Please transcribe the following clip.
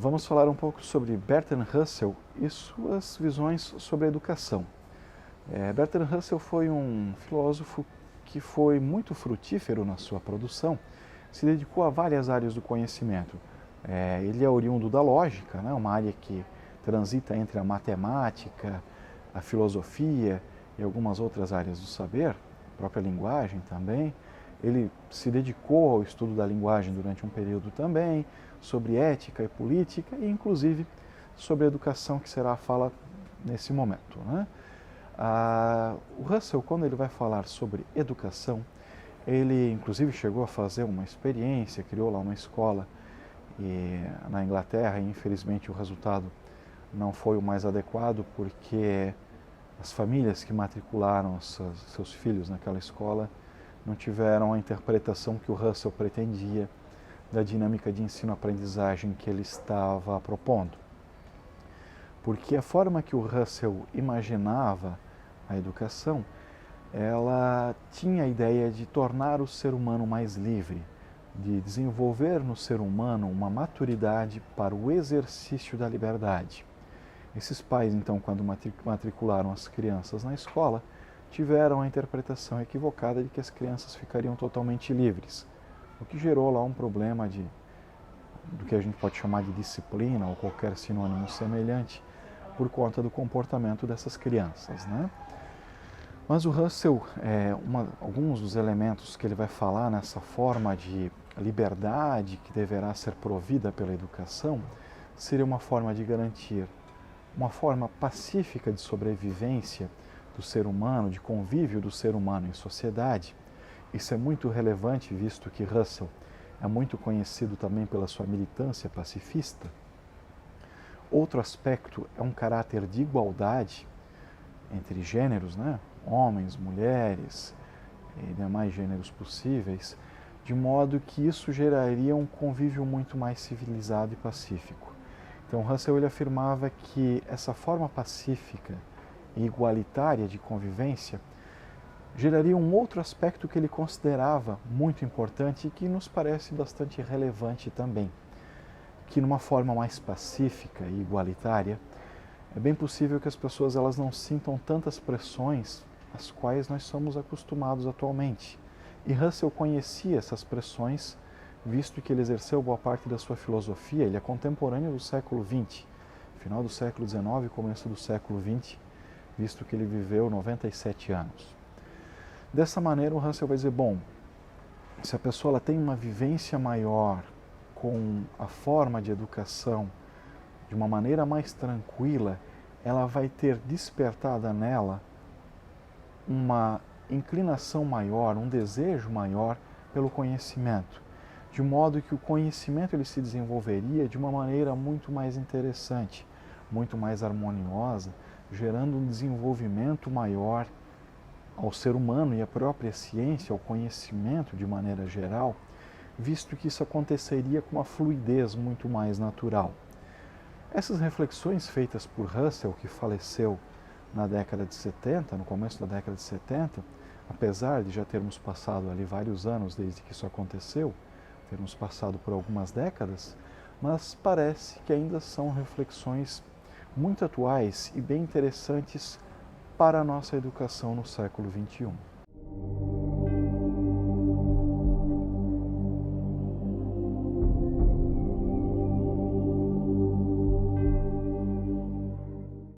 Vamos falar um pouco sobre Bertrand Russell e suas visões sobre a educação. Bertrand Russell foi um filósofo que foi muito frutífero na sua produção, se dedicou a várias áreas do conhecimento. Ele é oriundo da lógica, né, uma área que transita entre a matemática, a filosofia e algumas outras áreas do saber, a própria linguagem também. Ele se dedicou ao estudo da linguagem durante um período também, sobre ética e política e, inclusive, sobre a educação, que será a fala nesse momento, né? O Russell, quando ele vai falar sobre educação, ele, inclusive, chegou a fazer uma experiência, criou lá uma escola na Inglaterra e, infelizmente, o resultado não foi o mais adequado, porque as famílias que matricularam seus filhos naquela escola não tiveram a interpretação que o Russell pretendia da dinâmica de ensino-aprendizagem que ele estava propondo. Porque a forma que o Russell imaginava a educação, ela tinha a ideia de tornar o ser humano mais livre, de desenvolver no ser humano uma maturidade para o exercício da liberdade. Esses pais, então, quando matricularam as crianças na escola, tiveram a interpretação equivocada de que as crianças ficariam totalmente livres, o que gerou lá um problema do que a gente pode chamar de disciplina ou qualquer sinônimo semelhante por conta do comportamento dessas crianças, né? Mas o Russell, alguns dos elementos que ele vai falar nessa forma de liberdade que deverá ser provida pela educação, seria uma forma de garantir uma forma pacífica de sobrevivência do ser humano, de convívio do ser humano em sociedade. Isso é muito relevante, visto que Russell é muito conhecido também pela sua militância pacifista. Outro aspecto é um caráter de igualdade entre gêneros, né? Homens, mulheres e demais gêneros possíveis, de modo que isso geraria um convívio muito mais civilizado e pacífico. Então, Russell ele afirmava que essa forma pacífica e igualitária de convivência geraria um outro aspecto que ele considerava muito importante e que nos parece bastante relevante também, que numa forma mais pacífica e igualitária, é bem possível que as pessoas elas não sintam tantas pressões às quais nós somos acostumados atualmente. E Russell conhecia essas pressões, visto que ele exerceu boa parte da sua filosofia, ele é contemporâneo do século XX, final do século XIX e começo do século XX, visto que ele viveu 97 anos. Dessa maneira, o Russell vai dizer, bom, se a pessoa ela tem uma vivência maior com a forma de educação de uma maneira mais tranquila, ela vai ter despertada nela uma inclinação maior, um desejo maior pelo conhecimento, de modo que o conhecimento ele se desenvolveria de uma maneira muito mais interessante, muito mais harmoniosa, gerando um desenvolvimento maior ao ser humano e à própria ciência, ao conhecimento de maneira geral, visto que isso aconteceria com uma fluidez muito mais natural. Essas reflexões feitas por Russell, que faleceu na década de 70, no começo da década de 70, apesar de já termos passado ali vários anos desde que isso aconteceu, termos passado por algumas décadas, mas parece que ainda são reflexões muito atuais e bem interessantes para a nossa educação no século XXI.